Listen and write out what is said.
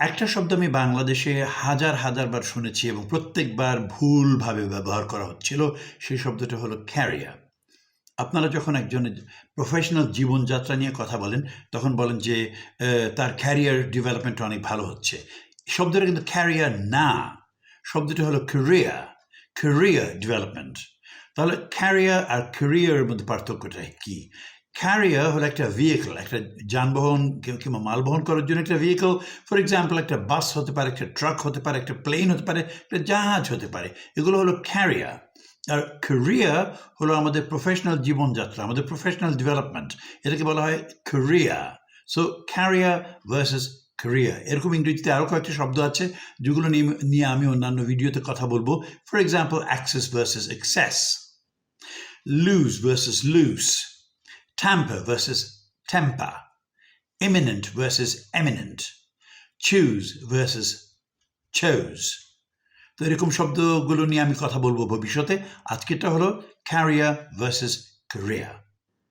একটা শব্দ আমি বাংলাদেশে হাজার বার শুনেছি এবং প্রত্যেকবার ভুলভাবে ব্যবহার করা হচ্ছিল। সেই শব্দটা হলো ক্যারিয়ার। আপনারা যখন একজনের প্রফেশনাল জীবনযাত্রা নিয়ে কথা বলেন, তখন বলেন যে তার ক্যারিয়ার ডেভেলপমেন্ট অনেক ভালো হচ্ছে। শব্দটা কিন্তু ক্যারিয়ার না, শব্দটা হলো ক্যারিয়ার ডেভেলপমেন্ট। তাহলে ক্যারিয়ার আর ক্যারিয়ারের মধ্যে পার্থক্যটা কি? ক্যারিয়ার হলো একটা ভেহিকল, একটা যানবাহন কিংবা মালবহন করার জন্য একটা ভেহিকল। ফর এক্সাম্পল, একটা বাস হতে পারে, একটা ট্রাক হতে পারে, একটা প্লেন হতে পারে, একটা জাহাজ হতে পারে। এগুলো হলো ক্যারিয়ার। আর ক্যারিয়ার হলো আমাদের প্রফেশনাল জীবনযাত্রা, আমাদের প্রফেশনাল ডেভেলপমেন্ট, এটাকে বলা হয় career. So career versus career, এরকম ইংরেজিতে আরও কয়েকটি শব্দ আছে যেগুলো নিয়ে আমি অন্যান্য ভিডিওতে কথা বলবো। For example, access versus excess, loose versus lose, tamper versus temper, imminent versus eminent, choose versus chose। তো এরকম শব্দগুলো নিয়ে আমি কথা বলবো ভবিষ্যতে। আজকেরটা হলো ক্যারিয়ার ভার্সেস ক্যারিয়ার।